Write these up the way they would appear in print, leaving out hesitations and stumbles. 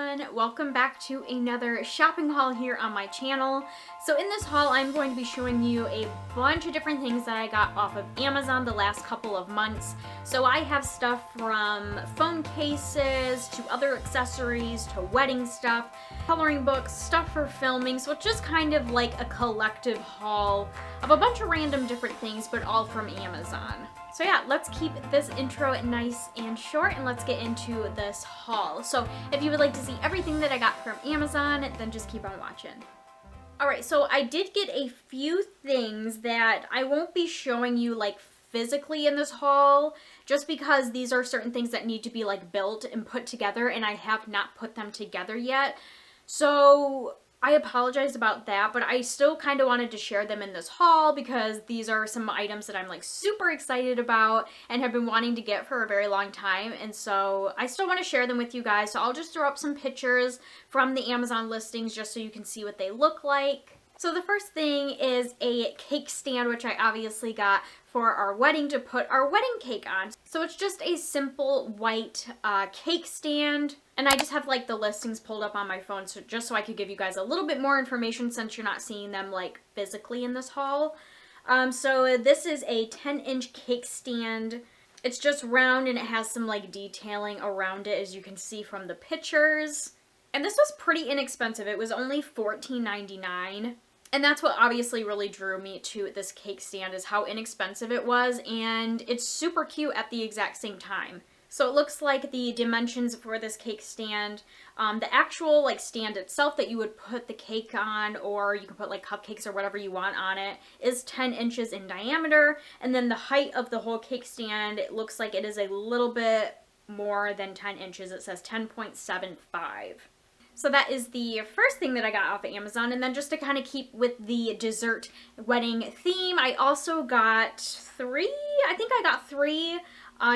everyone, welcome back to another shopping haul here on my channel. So in this haul I'm going to be showing you a bunch of different things that I got off of Amazon the last couple of months. So I have stuff from phone cases to other accessories to wedding stuff, coloring books, stuff for filming, so it's just kind of like a collective haul of a bunch of random different things, but all from Amazon. So yeah, let's keep this intro nice and short and let's get into this haul. So if you would like to see everything that I got from Amazon, then just keep on watching. Alright, so I did get a few things that I won't be showing you like physically in this haul, just because these are certain things that need to be like built and put together and I have not put them together yet. So I apologize about that, but I still kind of wanted to share them in this haul because these are some items that I'm like super excited about and have been wanting to get for a very long time, and so I still want to share them with you guys. So I'll just throw up some pictures from the Amazon listings just so you can see what they look like. So the first thing is a cake stand, which I obviously got for our wedding to put our wedding cake on. So it's just a simple white cake stand. And I just have like the listings pulled up on my phone so just so I could give you guys a little bit more information since you're not seeing them like physically in this haul. So this is a 10-inch cake stand. It's just round and it has some like detailing around it, as you can see from the pictures. And this was pretty inexpensive. It was only $14.99. And that's what obviously really drew me to this cake stand, is how inexpensive it was, and it's super cute at the exact same time. So it looks like the dimensions for this cake stand, the actual like stand itself that you would put the cake on, or you can put like cupcakes or whatever you want on it, is 10 inches in diameter. And then the height of the whole cake stand, it looks like it is a little bit more than 10 inches. It says 10.75. So that is the first thing that I got off of Amazon. And then just to kind of keep with the dessert wedding theme, I also got three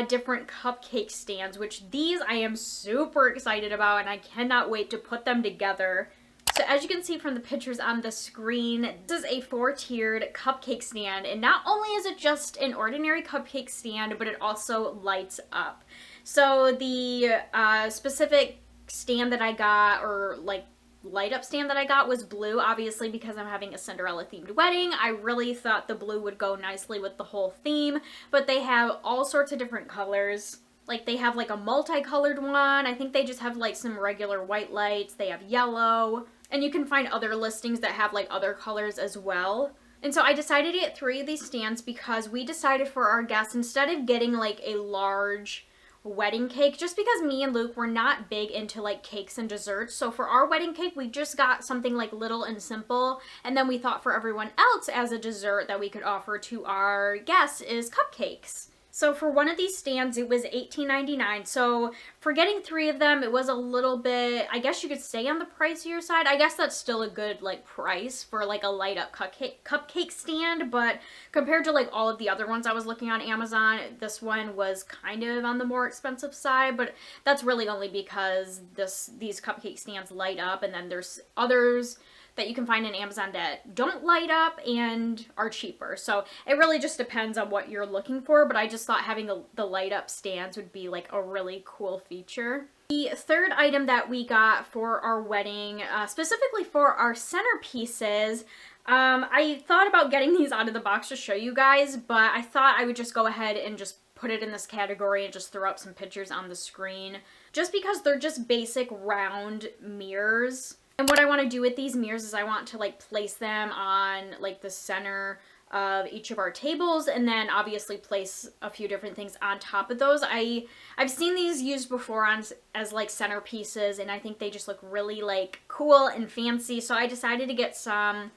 different cupcake stands, which these I am super excited about and I cannot wait to put them together. So as you can see from the pictures on the screen, this is a 4-tiered cupcake stand, and not only is it just an ordinary cupcake stand, but it also lights up. So the specific stand that I got, or like light up stand that I got, was blue, obviously because I'm having a Cinderella themed wedding. I really thought the blue would go nicely with the whole theme, but they have all sorts of different colors. Like they have like a multicolored one. I think they just have like some regular white lights. They have yellow, and you can find other listings that have like other colors as well. And so I decided to get 3 of these stands because we decided for our guests, instead of getting like a large wedding cake, just because me and Luke were not big into like cakes and desserts, so for our wedding cake we just got something like little and simple, and then we thought for everyone else as a dessert that we could offer to our guests is cupcakes. So for one of these stands it was $18.99. So for getting 3 of them, it was a little bit, I guess you could say, on the pricier side. I guess that's still a good like price for like a light up cupcake stand, but compared to like all of the other ones I was looking on Amazon, this one was kind of on the more expensive side, but that's really only because these cupcake stands light up, and then there's others that you can find on Amazon that don't light up and are cheaper. So it really just depends on what you're looking for, but I just thought having the light up stands would be like a really cool feature. The third item that we got for our wedding, specifically for our centerpieces, I thought about getting these out of the box to show you guys, but I thought I would just go ahead and just put it in this category and just throw up some pictures on the screen, just because they're just basic round mirrors. And what I want to do with these mirrors is I want to like place them on like the center of each of our tables, and then obviously place a few different things on top of those. I've seen these used before as like centerpieces, and I think they just look really like cool and fancy, so I decided to get some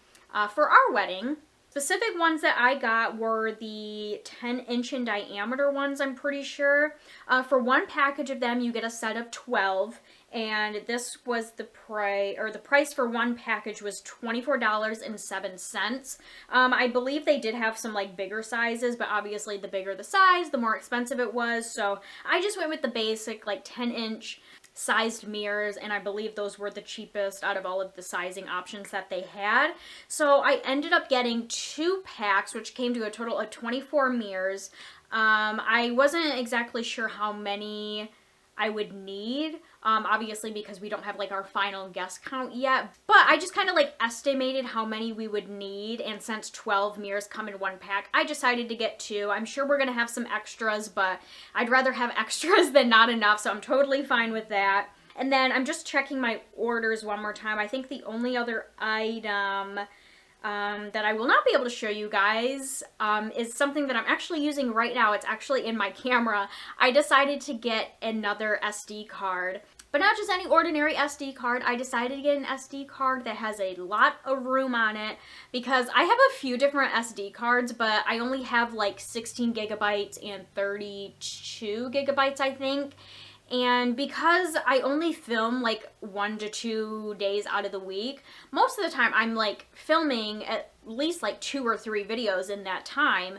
for our wedding. Specific ones that I got were the 10-inch in diameter ones, I'm pretty sure. For one package of them you get a set of 12, and this was the price for one package was $24.07. I believe they did have some like bigger sizes, but obviously the bigger the size, the more expensive it was. So I just went with the basic like 10-inch sized mirrors, and I believe those were the cheapest out of all of the sizing options that they had. So I ended up getting 2 packs, which came to a total of 24 mirrors. I wasn't exactly sure how many I would need. obviously because we don't have like our final guest count yet, but I just kind of like estimated how many we would need, and since 12 mirrors come in one pack, I decided to get 2. I'm sure we're gonna have some extras, but I'd rather have extras than not enough, so I'm totally fine with that. And then I'm just checking my orders one more time. I think the only other item that I will not be able to show you guys is something that I'm actually using right now. It's actually in my camera. I decided to get another SD card. But not just any ordinary SD card. I decided to get an SD card that has a lot of room on it because I have a few different SD cards, but I only have like 16 gigabytes and 32 gigabytes, I think. And because I only film like 1 to 2 days out of the week, most of the time I'm like filming at least like 2 or 3 videos in that time.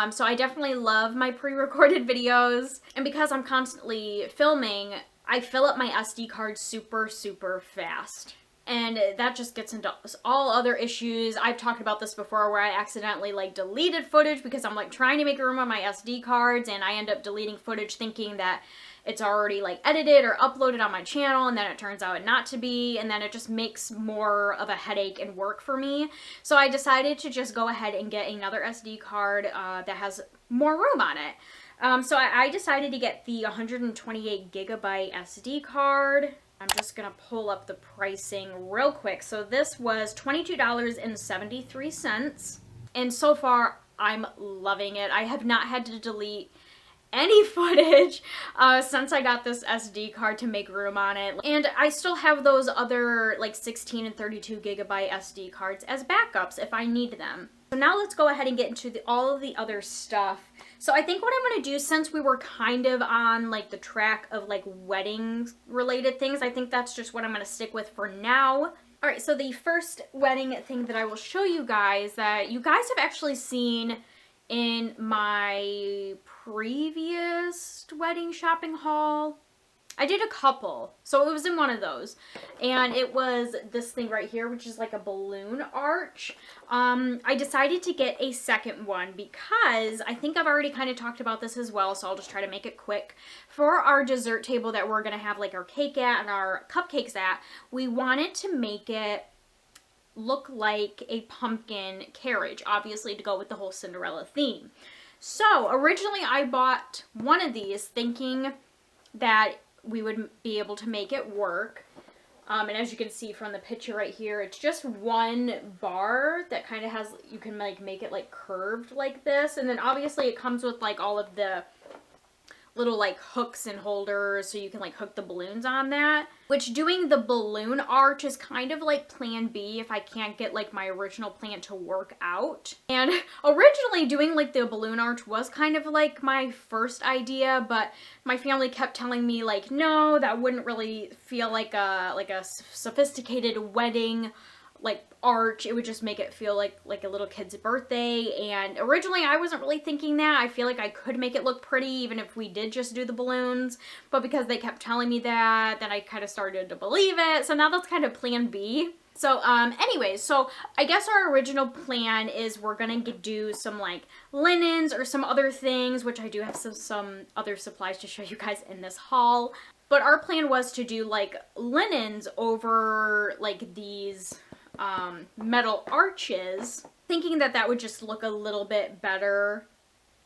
So I definitely love my pre-recorded videos. And because I'm constantly filming, I fill up my SD card super, super fast. And that just gets into all other issues. I've talked about this before where I accidentally like deleted footage because I'm like trying to make room on my SD cards, and I end up deleting footage thinking that it's already like edited or uploaded on my channel, and then it turns out not to be, and then it just makes more of a headache and work for me. So I decided to just go ahead and get another SD card that has more room on it. So I decided to get the 128 gigabyte SD card. I'm just gonna pull up the pricing real quick. So this was $22.73, and so far I'm loving it. I have not had to delete any footage since I got this SD card to make room on it, and I still have those other like 16 and 32 gigabyte SD cards as backups if I need them. So now let's go ahead and get into all of the other stuff. So I think what I'm going to do, since we were kind of on like the track of like wedding related things, I think that's just what I'm going to stick with for now. All right, so the first wedding thing that I will show you guys that you guys have actually seen in my previous wedding shopping haul. I did a couple, so it was in one of those, and it was this thing right here, which is like a balloon arch. I decided to get a second one because I think I've already kind of talked about this as well, so I'll just try to make it quick. For our dessert table that we're going to have like our cake at and our cupcakes at, we wanted to make it look like a pumpkin carriage, obviously to go with the whole Cinderella theme. So originally I bought one of these thinking that we would be able to make it work. And as you can see from the picture right here, it's just one bar that kind of has, you can like make it like curved like this. And then obviously it comes with like all of the little like hooks and holders so you can like hook the balloons on that. Which doing the balloon arch is kind of like plan B if I can't get like my original plan to work out. And originally doing like the balloon arch was kind of like my first idea, but my family kept telling me like, no, that wouldn't really feel like a sophisticated wedding like arch. It would just make it feel like a little kid's birthday. And originally I wasn't really thinking that. I feel like I could make it look pretty even if we did just do the balloons, but because they kept telling me that, then I kind of started to believe it. So now that's kind of plan B. So anyways, so I guess our original plan is we're gonna do some like linens or some other things, which I do have some other supplies to show you guys in this haul. But our plan was to do like linens over like these metal arches, thinking that that would just look a little bit better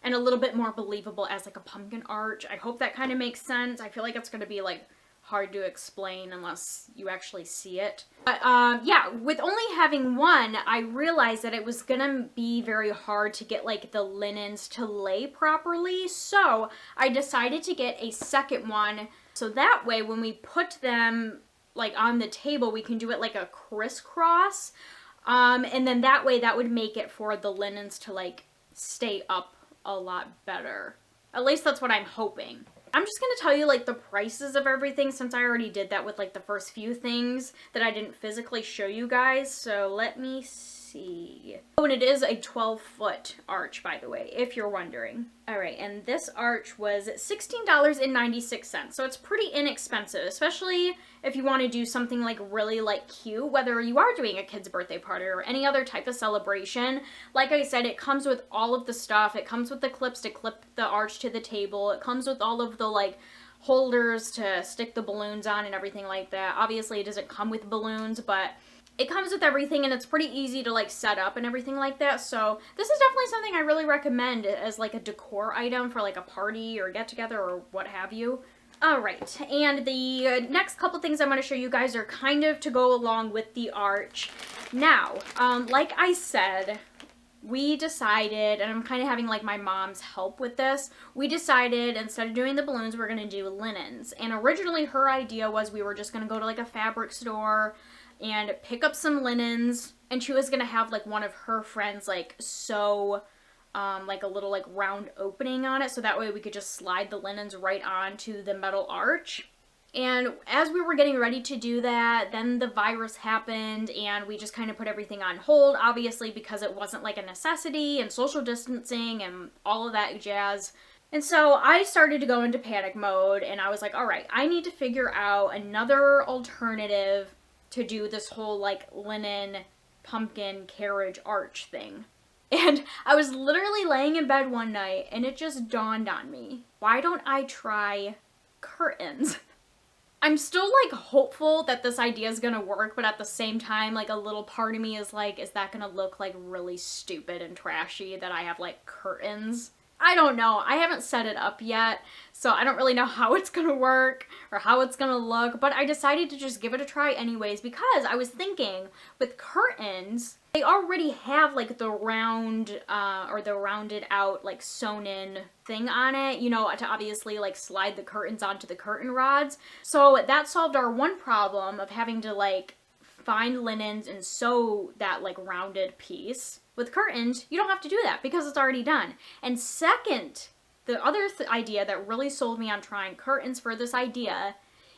and a little bit more believable as like a pumpkin arch. I hope that kind of makes sense. I feel like it's going to be like hard to explain unless you actually see it. But yeah, with only having one, I realized that it was gonna be very hard to get like the linens to lay properly. So I decided to get a second one. So that way when we put them like on the table, we can do it like a crisscross. And then that way that would make it for the linens to like stay up a lot better. At least that's what I'm hoping. I'm just going to tell you like the prices of everything since I already did that with like the first few things that I didn't physically show you guys. So let me see. Oh, and it is a 12-foot arch, by the way, if you're wondering. All right, and this arch was $16.96. So it's pretty inexpensive, especially if you want to do something like really like cute, whether you are doing a kid's birthday party or any other type of celebration. Like I said, it comes with all of the stuff. It comes with the clips to clip the arch to the table. It comes with all of the like holders to stick the balloons on and everything like that. Obviously it doesn't come with balloons, but it comes with everything, and it's pretty easy to like set up and everything like that. So this is definitely something I really recommend as like a decor item for like a party or get together or what have you. Alright, and the next couple things I'm going to show you guys are kind of to go along with the arch. Now, like I said, we decided, and I'm kind of having like my mom's help with this, we decided instead of doing the balloons, we're going to do linens. And originally her idea was we were just going to go to like a fabric store and pick up some linens, and she was going to have like one of her friends like sew like a little like round opening on it, so that way we could just slide the linens right onto the metal arch. And as we were getting ready to do that, then the virus happened and we just kind of put everything on hold, obviously because it wasn't like a necessity, and social distancing and all of that jazz. And so I started to go into panic mode, and I was like, all right, I need to figure out another alternative to do this whole like linen pumpkin carriage arch thing. And I was literally laying in bed one night and it just dawned on me, why don't I try curtains? I'm still like hopeful that this idea is gonna work, but at the same time, like a little part of me is like, is that gonna look like really stupid and trashy that I have like curtains? I don't know. I haven't set it up yet, so I don't really know how it's gonna work or how it's gonna look, but I decided to just give it a try anyways because I was thinking with curtains, they already have like the round or the rounded out like sewn in thing on it, you know, to obviously like slide the curtains onto the curtain rods. So that solved our one problem of having to like find linens and sew that like rounded piece. With curtains, you don't have to do that because it's already done. And second, the other idea that really sold me on trying curtains for this idea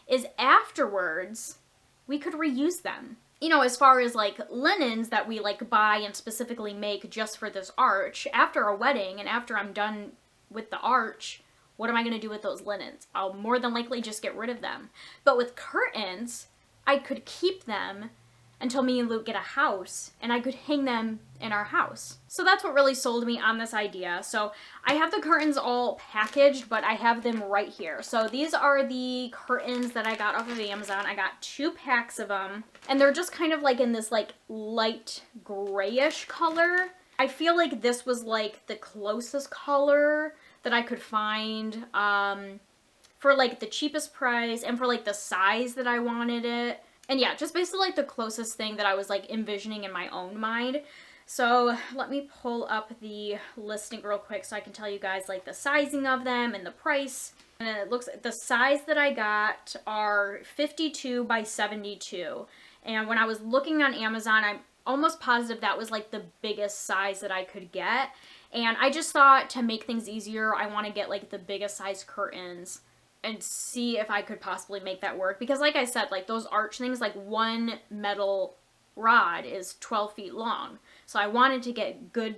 is afterwards, we could reuse them. You know, as far as like linens that we like buy and specifically make just for this arch, after a wedding and after I'm done with the arch, what am I going to do with those linens? I'll more than likely just get rid of them. But with curtains, I could keep them until me and Luke get a house, and I could hang them in our house. So that's what really sold me on this idea. So I have the curtains all packaged, but I have them right here. So these are the curtains that I got off of Amazon. I got 2 packs of them, and they're just kind of like in this like light grayish color. I feel like this was like the closest color that I could find for like the cheapest price and for like the size that I wanted it. And yeah, just basically like the closest thing that I was like envisioning in my own mind. So let me pull up the listing real quick so I can tell you guys like the sizing of them and the price. And it looks, the size that I got are 52 by 72. And when I was looking on Amazon, I'm almost positive that was like the biggest size that I could get. And I just thought to make things easier, I want to get like the biggest size curtains and see if I could possibly make that work. Because like I said, like those arch things, like one metal rod is 12 feet long. So I wanted to get good,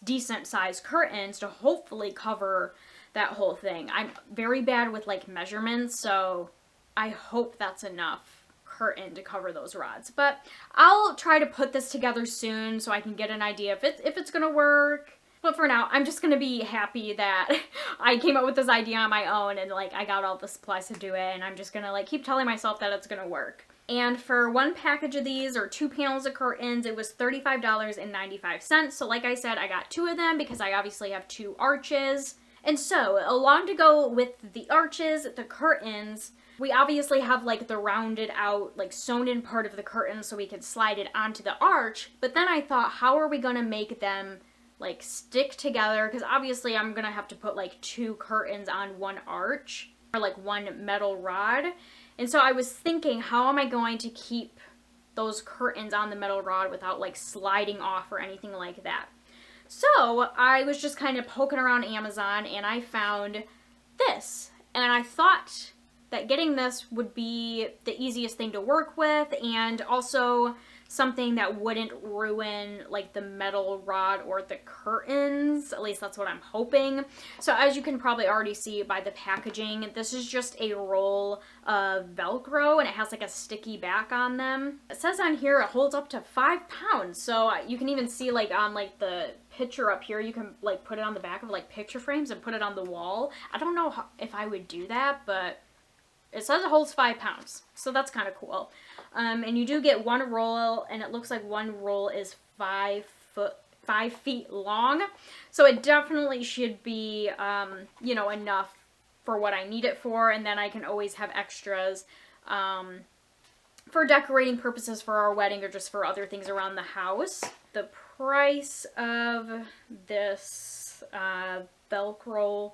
decent sized curtains to hopefully cover that whole thing. I'm very bad with like measurements, so I hope that's enough curtain to cover those rods. But I'll try to put this together soon so I can get an idea if it's gonna work. But for now, I'm just going to be happy that I came up with this idea on my own and like I got all the supplies to do it, and I'm just going to like keep telling myself that it's going to work. And for one package of these, or 2 panels of curtains, it was $35.95. So like I said, I got 2 of them because I obviously have 2 arches. And so along to go with the arches, the curtains, we obviously have like the rounded out, like sewn in part of the curtain so we can slide it onto the arch. But then I thought, how are we going to make them like stick together? Because obviously I'm gonna have to put like 2 curtains on one arch or like one metal rod. And so I was thinking, how am I going to keep those curtains on the metal rod without like sliding off or anything like that? So I was just kind of poking around Amazon and I found this, and I thought that getting this would be the easiest thing to work with, and also something that wouldn't ruin like the metal rod or the curtains. At least that's what I'm hoping. So as you can probably already see by the packaging, this is just a roll of Velcro, and it has like a sticky back on them. It says on here it holds up to 5 pounds. So you can even see like on like the picture up here. You can like put it on the back of like picture frames and put it on the wall. I don't know if I would do that, but it says it holds 5 pounds, so that's kind of cool. And you do get 1 roll, and it looks like 1 roll is 5 feet long, so it definitely should be, you know, enough for what I need it for, and then I can always have extras for decorating purposes for our wedding or just for other things around the house. The price of this Velcro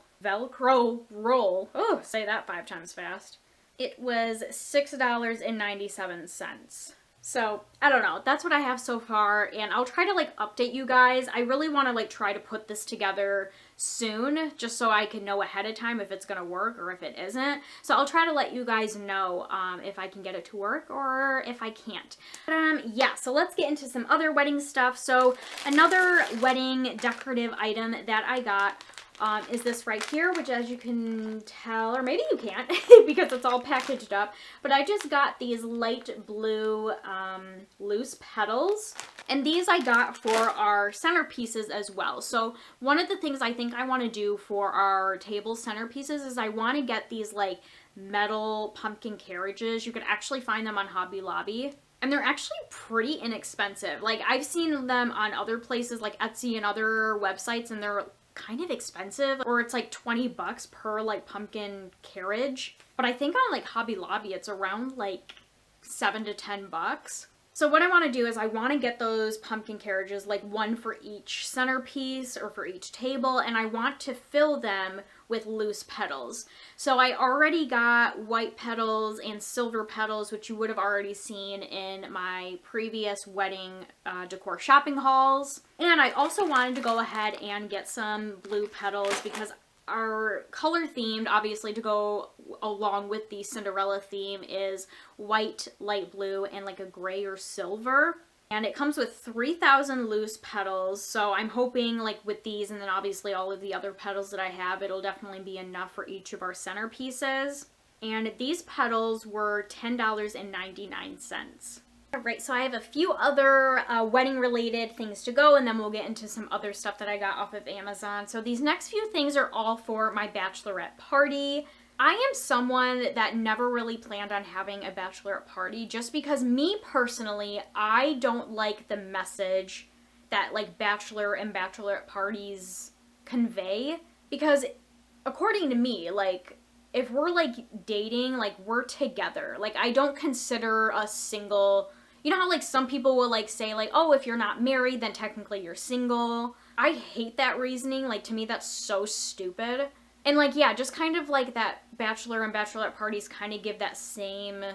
roll, oh, say that 5 times fast, it was $6.97. So, I don't know. That's what I have so far, and I'll try to, like, update you guys. I really want to, like, try to put this together soon, just so I can know ahead of time if it's going to work or if it isn't. So, I'll try to let you guys know if I can get it to work or if I can't. But, yeah, so let's get into some other wedding stuff. So, another wedding decorative item that I got is this right here, which as you can tell, or maybe you can't because it's all packaged up, but I just got these light blue loose petals, and these I got for our centerpieces as well. So one of the things I think I want to do for our table centerpieces is I want to get these like metal pumpkin carriages. You can actually find them on Hobby Lobby. And they're actually pretty inexpensive. Like, I've seen them on other places like Etsy and other websites, and they're kind of expensive, or it's like 20 bucks per like pumpkin carriage. But I think on like Hobby Lobby it's around like 7 to 10 bucks. So what I want to do is I want to get those pumpkin carriages, like 1 for each centerpiece or for each table, and I want to fill them with loose petals. So I already got white petals and silver petals, which you would have already seen in my previous wedding decor shopping hauls. And I also wanted to go ahead and get some blue petals because our color themed, obviously, to go along with the Cinderella theme is white, light blue, and like a gray or silver. And it comes with 3,000 loose petals, so I'm hoping like with these and then obviously all of the other petals that I have, it'll definitely be enough for each of our centerpieces. And these petals were $10.99. Alright, so I have a few other wedding related things to go, and then we'll get into some other stuff that I got off of Amazon. So these next few things are all for my bachelorette party. I am someone that never really planned on having a bachelorette party just because me personally, I don't like the message that like bachelor and bachelorette parties convey, because according to me, like, if we're like dating, like we're together. Like, I don't consider us single. You know how like some people will like say like, oh, if you're not married, then technically you're single. I hate that reasoning. Like, to me, that's so stupid. And like, yeah, just kind of like that bachelor and bachelorette parties kind of give that same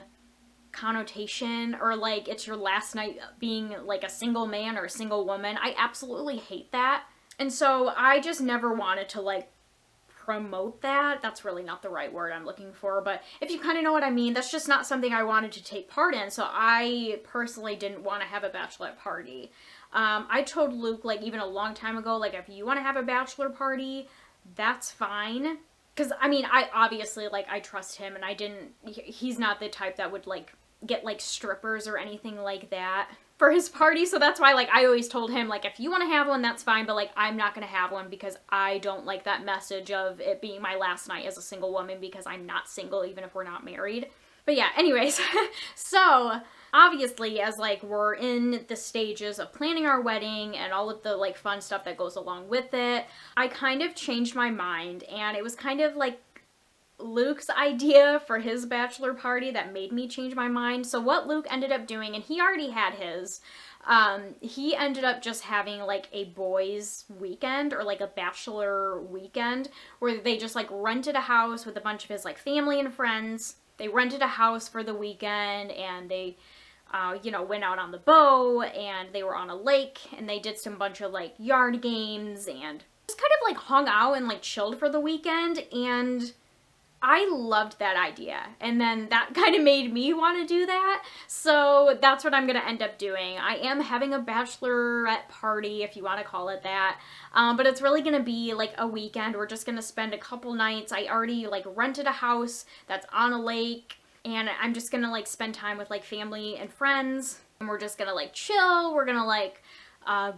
connotation, or like it's your last night being like a single man or a single woman. I absolutely hate that. And so I just never wanted to like promote that. That's really not the right word I'm looking for, but if you kind of know what I mean, that's just not something I wanted to take part in. So I personally didn't want to have a bachelorette party. I told Luke like even a long time ago, like if you want to have a bachelor party, that's fine. Because I mean, I obviously like I trust him, and he's not the type that would like get like strippers or anything like that for his party. So that's why like I always told him like, if you want to have one, that's fine, but like I'm not gonna have one because I don't like that message of it being my last night as a single woman, because I'm not single even if we're not married. But yeah, anyways, so obviously as like we're in the stages of planning our wedding and all of the like fun stuff that goes along with it, I kind of changed my mind, and it was kind of like Luke's idea for his bachelor party that made me change my mind. So what Luke ended up doing, and he already had his, he ended up just having like a boys weekend, or like a bachelor weekend, where they just like rented a house with a bunch of his like family and friends. They rented a house for the weekend, and they you know, went out on the boat, and they were on a lake, and they did some bunch of like yard games and just kind of like hung out and like chilled for the weekend. And I loved that idea, and then that kind of made me want to do that, so that's what I'm going to end up doing. I am having a bachelorette party, if you want to call it that, but it's really going to be like a weekend. We're just going to spend a couple nights. I already like rented a house that's on a lake, and I'm just going to like spend time with like family and friends, and we're just going to like chill. We're going to like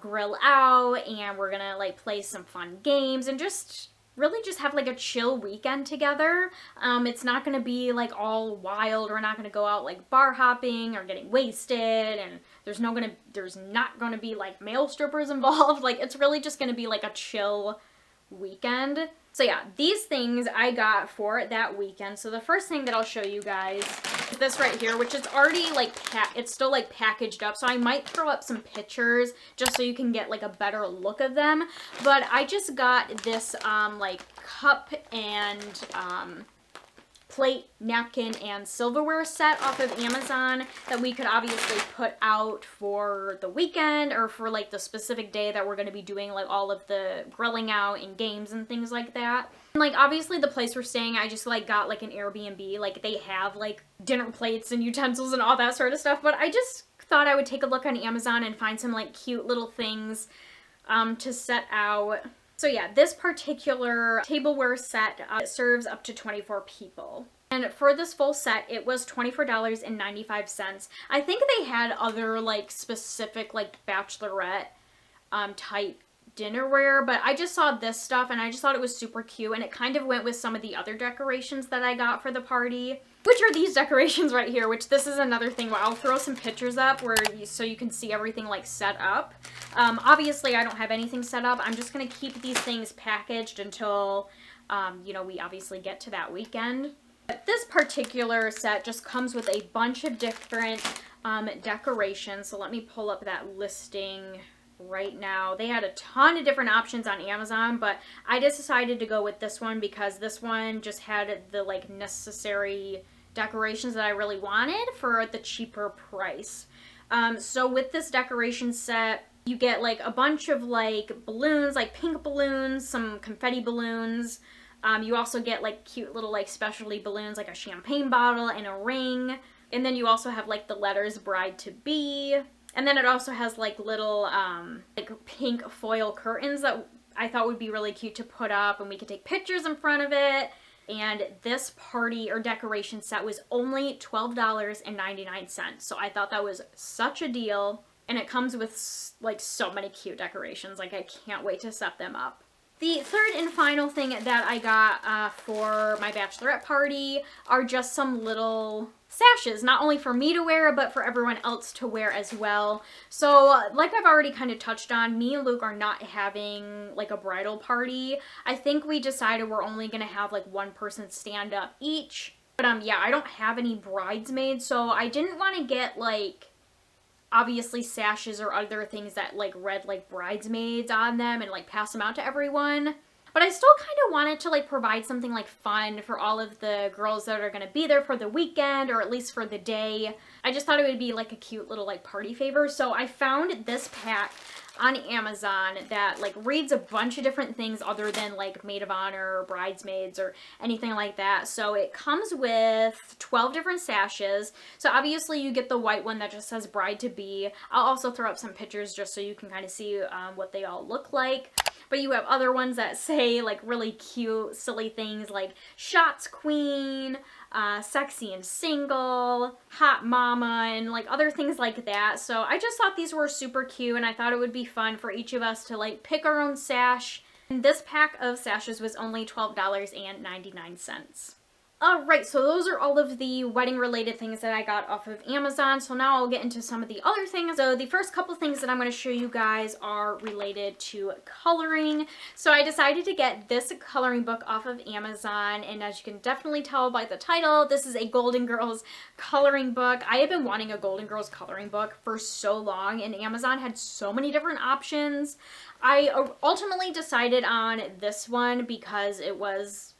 grill out, and we're gonna like play some fun games and just really just have like a chill weekend together. It's not gonna be like all wild. We're not gonna go out like bar hopping or getting wasted, and there's not gonna be like male strippers involved. Like, it's really just gonna be like a chill weekend. So yeah, these things I got for that weekend. So the first thing that I'll show you guys is this right here, which is already like, it's still like packaged up. So I might throw up some pictures just so you can get like a better look of them. But I just got this like cup and plate, napkin, and silverware set off of Amazon that we could obviously put out for the weekend or for like the specific day that we're going to be doing like all of the grilling out and games and things like that. And like obviously the place we're staying, I just like got like an Airbnb, like they have like dinner plates and utensils and all that sort of stuff, but I just thought I would take a look on Amazon and find some like cute little things to set out. So yeah, this particular tableware set serves up to 24 people. And for this full set, it was $24.95. I think they had other like specific like Bachelorette type dinnerware, but I just saw this stuff and I just thought it was super cute, and it kind of went with some of the other decorations that I got for the party, which are these decorations right here, which this is another thing where I'll throw some pictures up so you can see everything like set up. Obviously I don't have anything set up. I'm just going to keep these things packaged until, you know, we obviously get to that weekend. But this particular set just comes with a bunch of different decorations. So let me pull up that listing right now. They had a ton of different options on Amazon, but I just decided to go with this one because this one just had the like necessary decorations that I really wanted for the cheaper price. So with this decoration set, you get like a bunch of like balloons, like pink balloons, some confetti balloons. You also get like cute little like specialty balloons, like a champagne bottle and a ring. And then you also have like the letters bride to be. And then it also has like little like pink foil curtains that I thought would be really cute to put up, and we could take pictures in front of it. And this party or decoration set was only $12.99. So I thought that was such a deal. And it comes with like so many cute decorations. Like, I can't wait to set them up. The third and final thing that I got for my bachelorette party are just some little sashes, not only for me to wear, but for everyone else to wear as well. So like I've already kind of touched on, me and Luke are not having like a bridal party. I think we decided we're only going to have like one person stand up each. But yeah, I don't have any bridesmaids, so I didn't want to get like obviously sashes or other things that like read like bridesmaids on them and like pass them out to everyone. But I still kind of wanted to like provide something like fun for all of the girls that are going to be there for the weekend, or at least for the day. I just thought it would be like a cute little like party favor. So I found this pack on Amazon that like reads a bunch of different things other than like maid of honor or bridesmaids or anything like that. So it comes with 12 different sashes. So obviously you get the white one that just says bride to be. I'll also throw up some pictures just so you can kind of see what they all look like. But you have other ones that say like really cute, silly things like shots queen, sexy and single, hot mama, and like other things like that. So I just thought these were super cute, and I thought it would be fun for each of us to like pick our own sash. And this pack of sashes was only $12.99. Alright, so those are all of the wedding related things that I got off of Amazon. So now I'll get into some of the other things. So the first couple things that I'm going to show you guys are related to coloring. So I decided to get this coloring book off of Amazon, and as you can definitely tell by the title, this is a Golden Girls coloring book. I have been wanting a Golden Girls coloring book for so long, and Amazon had so many different options. I ultimately decided on this one because it was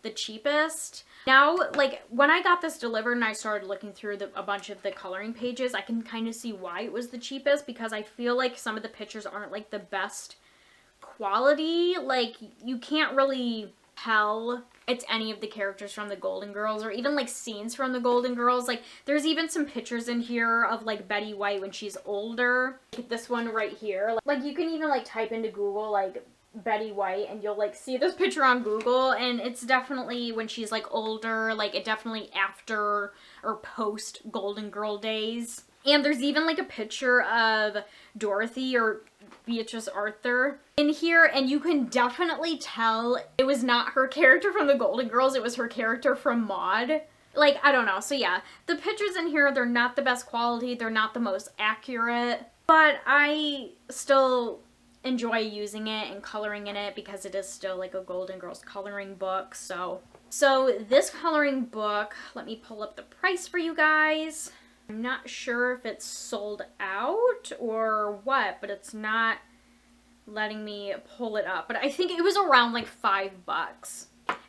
the cheapest. Now, like, when I got this delivered and I started looking through a bunch of the coloring pages, I can kind of see why it was the cheapest, because I feel like some of the pictures aren't, like, the best quality. Like, you can't really tell it's any of the characters from the Golden Girls, or even, like, scenes from the Golden Girls. Like, there's even some pictures in here of, like, Betty White when she's older. Like, this one right here. Like, you can even, like, type into Google, like, Betty White, and you'll like see this picture on Google, and it's definitely when she's like older, like it definitely after or post Golden Girl days. And there's even like a picture of Dorothy, or Beatrice Arthur in here, and you can definitely tell it was not her character from the Golden Girls, it was her character from Maude. Like, I don't know. So yeah, the pictures in here, they're not the best quality, they're not the most accurate, but I still enjoy using it and coloring in it because it is still like a Golden Girls coloring book. So this coloring book, let me pull up the price for you guys. I'm not sure if it's sold out or what, but it's not letting me pull it up. But I think it was around like $5.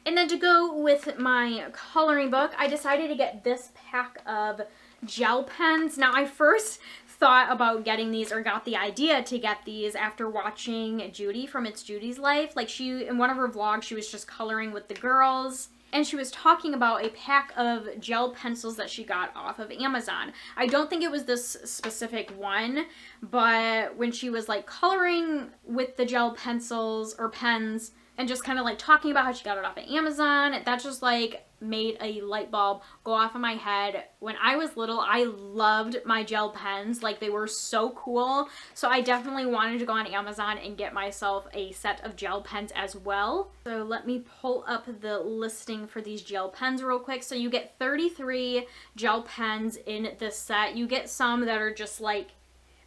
And then to go with my coloring book, I decided to get this pack of gel pens. Now, I first thought about getting these, or got the idea to get these after watching Judy from It's Judy's Life. Like, in one of her vlogs, she was just coloring with the girls, and she was talking about a pack of gel pencils that she got off of Amazon. I don't think it was this specific one, but when she was like coloring with the gel pencils or pens and just kind of like talking about how she got it off of Amazon, that just like made a light bulb go off in my head. When I was little, I loved my gel pens. Like, they were so cool. So I definitely wanted to go on Amazon and get myself a set of gel pens as well. So let me pull up the listing for these gel pens real quick. So you get 33 gel pens in this set. You get some that are just like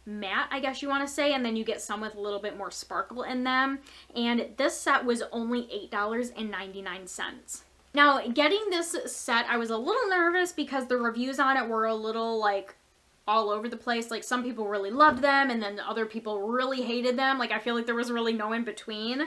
matte, I guess you want to say, and then you get some with a little bit more sparkle in them. And this set was only $8.99. Now, getting this set, I was a little nervous because the reviews on it were a little like all over the place. Like, some people really loved them and then other people really hated them. Like, I feel like there was really no in between.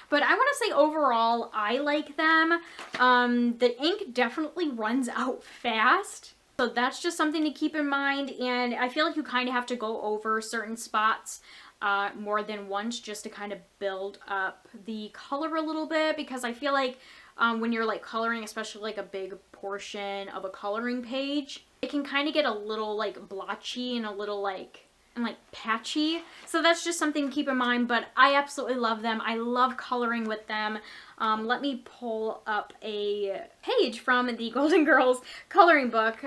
But I want to say overall, I like them. The ink definitely runs out fast. So that's just something to keep in mind, and I feel like you kind of have to go over certain spots more than once just to kind of build up the color a little bit, because I feel like when you're like coloring, especially like a big portion of a coloring page, it can kind of get a little like blotchy and a little like patchy. So that's just something to keep in mind, but I absolutely love them. I love coloring with them. Let me pull up a page from the Golden Girls coloring book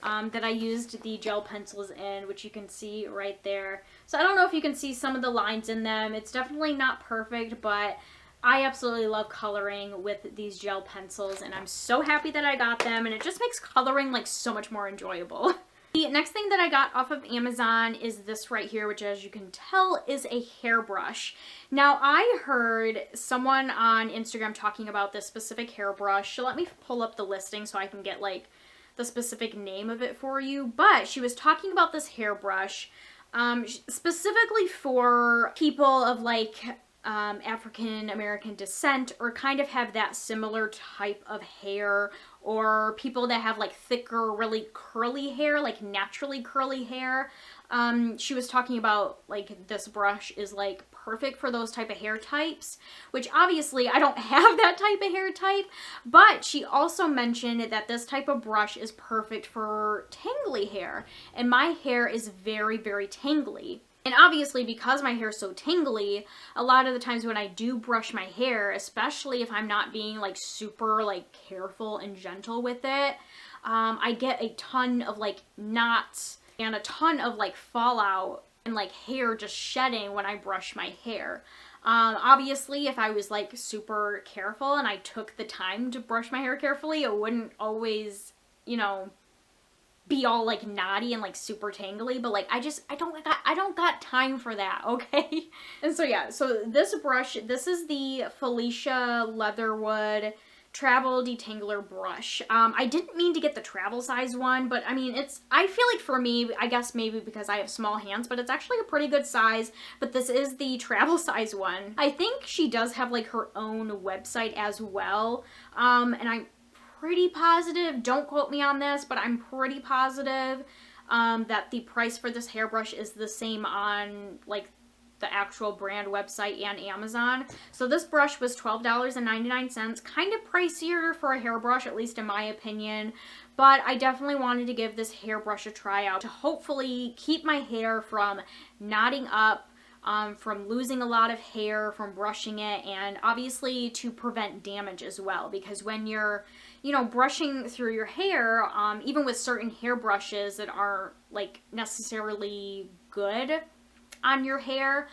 that I used the gel pencils in, which you can see right there. So I don't know if you can see some of the lines in them. It's definitely not perfect, but I absolutely love coloring with these gel pencils, and I'm so happy that I got them, and it just makes coloring like so much more enjoyable. The next thing that I got off of Amazon is this right here, which, as you can tell, is a hairbrush. Now, I heard someone on Instagram talking about this specific hairbrush. So let me pull up the listing so I can get like the specific name of it for you. But she was talking about this hairbrush specifically for people of like African American descent, or kind of have that similar type of hair, or people that have like thicker, really curly hair, like naturally curly hair. She was talking about like this brush is like perfect for those type of hair types, which obviously I don't have that type of hair type, but she also mentioned that this type of brush is perfect for tangly hair, and my hair is very, very tangly. And obviously, because my hair is so tangly, a lot of the times when I do brush my hair, especially if I'm not being like super like careful and gentle with it, I get a ton of like knots and a ton of like fallout and like hair just shedding when I brush my hair. Obviously, if I was like super careful and I took the time to brush my hair carefully, it wouldn't always, you know, be all like knotty and like super tangly, but like I don't got time for that, okay? And so yeah, so this brush, this is the Felicia Leatherwood Travel Detangler brush. I didn't mean to get the travel size one, but I mean, I feel like for me, I guess maybe because I have small hands, but it's actually a pretty good size, but this is the travel size one. I think she does have like her own website as well, and I'm pretty positive, don't quote me on this, but I'm pretty positive that the price for this hairbrush is the same on like the actual brand website and Amazon. So this brush was $12.99, kind of pricier for a hairbrush, at least in my opinion, but I definitely wanted to give this hairbrush a try out to hopefully keep my hair from knotting up, from losing a lot of hair from brushing it, and obviously to prevent damage as well, because when you're, you know, brushing through your hair, even with certain hairbrushes that aren't like necessarily good, on your hair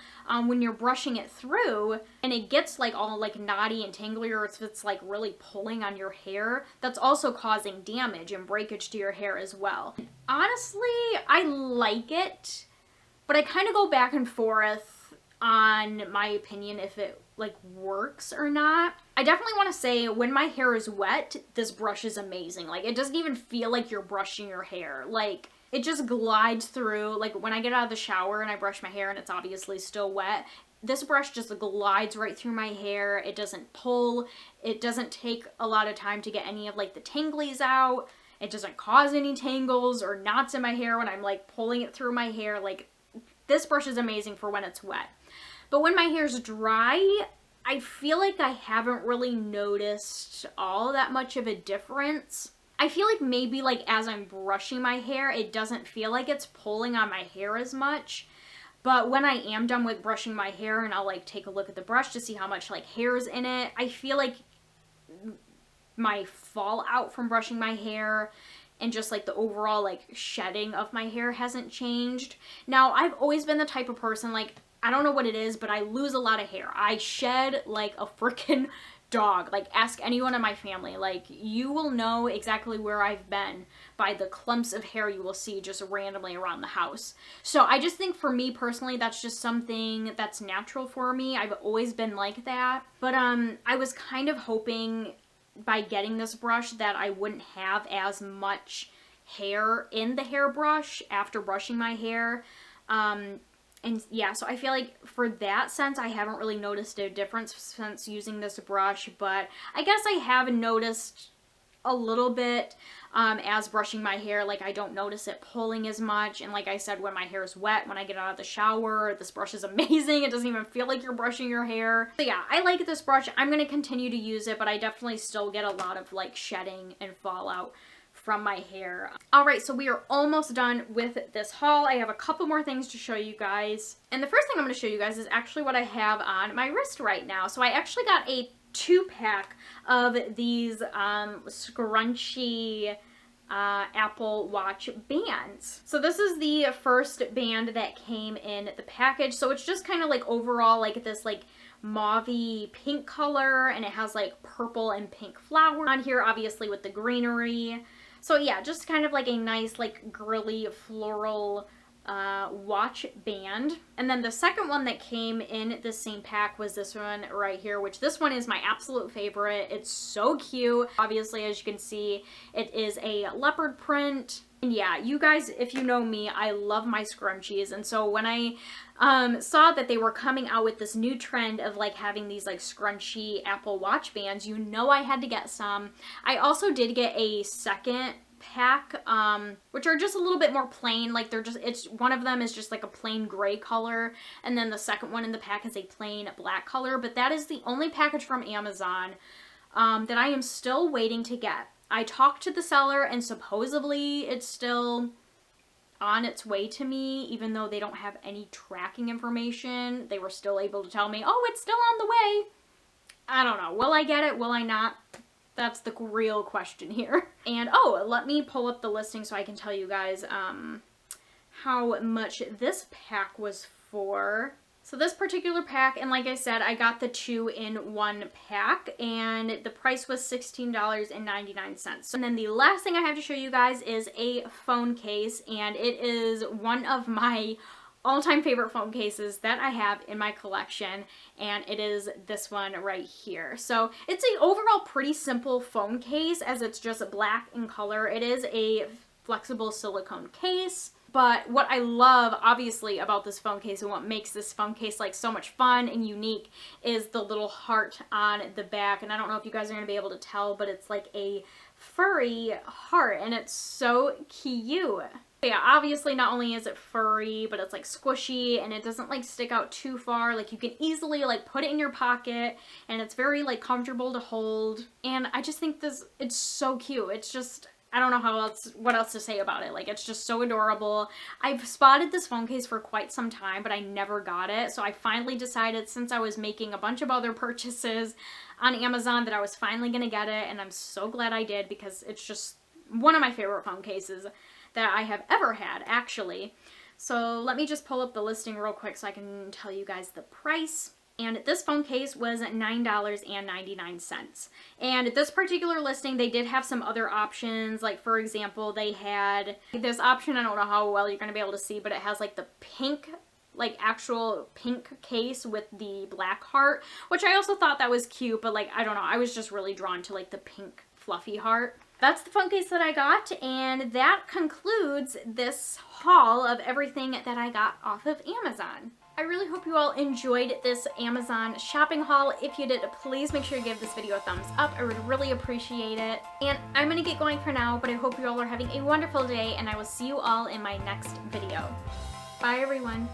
when you're brushing it through, and it gets like all like knotty and tangly, or if it's like really pulling on your hair, that's also causing damage and breakage to your hair as well. Honestly, I like it, but I kind of go back and forth on my opinion if it like works or not. I definitely want to say when my hair is wet, this brush is amazing. Like, it doesn't even feel like you're brushing your hair. Like, it just glides through. Like, when I get out of the shower and I brush my hair and it's obviously still wet, this brush just glides right through my hair. It doesn't pull. It doesn't take a lot of time to get any of like the tanglies out. It doesn't cause any tangles or knots in my hair when I'm like pulling it through my hair. Like, this brush is amazing for when it's wet. But when my hair's dry, I feel like I haven't really noticed all that much of a difference. I feel like maybe like as I'm brushing my hair, it doesn't feel like it's pulling on my hair as much. But when I am done with brushing my hair and I'll like take a look at the brush to see how much like hair is in it, I feel like my fallout from brushing my hair and just like the overall like shedding of my hair hasn't changed. Now, I've always been the type of person, like, I don't know what it is, but I lose a lot of hair. I shed like a freaking dog. Like, ask anyone in my family. Like, you will know exactly where I've been by the clumps of hair you will see just randomly around the house. So I just think for me personally, that's just something that's natural for me. I've always been like that. But I was kind of hoping by getting this brush that I wouldn't have as much hair in the hairbrush after brushing my hair. And yeah, so I feel like for that sense, I haven't really noticed a difference since using this brush, but I guess I have noticed a little bit as brushing my hair. Like, I don't notice it pulling as much, and like I said, when my hair is wet, when I get out of the shower, this brush is amazing. It doesn't even feel like you're brushing your hair. So yeah, I like this brush. I'm going to continue to use it, but I definitely still get a lot of like shedding and fallout from my hair. Alright, so we are almost done with this haul. I have a couple more things to show you guys. And the first thing I'm going to show you guys is actually what I have on my wrist right now. So I actually got a 2-pack of these scrunchy Apple Watch bands. So this is the first band that came in the package. So it's just kind of like overall like this like mauvey pink color, and it has like purple and pink flower on here, obviously with the greenery. So yeah, just kind of like a nice like girly floral watch band. And then the second one that came in the same pack was this one right here, which this one is my absolute favorite. It's so cute. Obviously, as you can see, it is a leopard print. And yeah, you guys, if you know me, I love my scrunchies. And so when I saw that they were coming out with this new trend of like having these like scrunchy Apple Watch bands, you know I had to get some. I also did get a second pack, which are just a little bit more plain. Like, they're just, it's one of them is just like a plain gray color, and then the second one in the pack is a plain black color. But that is the only package from Amazon that I am still waiting to get. I talked to the seller, and supposedly it's still on its way to me, even though they don't have any tracking information. They were still able to tell me, oh, it's still on the way. I don't know. Will I get it? Will I not? That's the real question here. And oh, let me pull up the listing so I can tell you guys how much this pack was for. So this particular pack, and like I said, I got the 2-in-1 pack, and the price was $16.99. And then the last thing I have to show you guys is a phone case, and it is one of my all-time favorite phone cases that I have in my collection, and it is this one right here. So it's an overall pretty simple phone case, as it's just black in color. It is a flexible silicone case. But what I love, obviously, about this phone case and what makes this phone case like so much fun and unique is the little heart on the back. And I don't know if you guys are going to be able to tell, but it's like a furry heart, and it's so cute. Yeah, obviously not only is it furry, but it's like squishy, and it doesn't like stick out too far. Like, you can easily like put it in your pocket, and it's very like comfortable to hold. And I just think this, it's so cute. It's just, I don't know what else to say about it. Like, it's just so adorable. I've spotted this phone case for quite some time, but I never got it. So I finally decided, since I was making a bunch of other purchases on Amazon, that I was finally gonna get it, and I'm so glad I did, because it's just one of my favorite phone cases that I have ever had, actually. So let me just pull up the listing real quick so I can tell you guys the price. And this phone case was $9.99. And this particular listing, they did have some other options. Like, for example, they had this option, I don't know how well you're going to be able to see, but it has like the pink, like actual pink case with the black heart, which I also thought that was cute, but like, I don't know, I was just really drawn to like the pink fluffy heart. That's the phone case that I got, and that concludes this haul of everything that I got off of Amazon. I really hope you all enjoyed this Amazon shopping haul. If you did, please make sure you give this video a thumbs up. I would really appreciate it. And I'm gonna get going for now, but I hope you all are having a wonderful day, and I will see you all in my next video. Bye, everyone.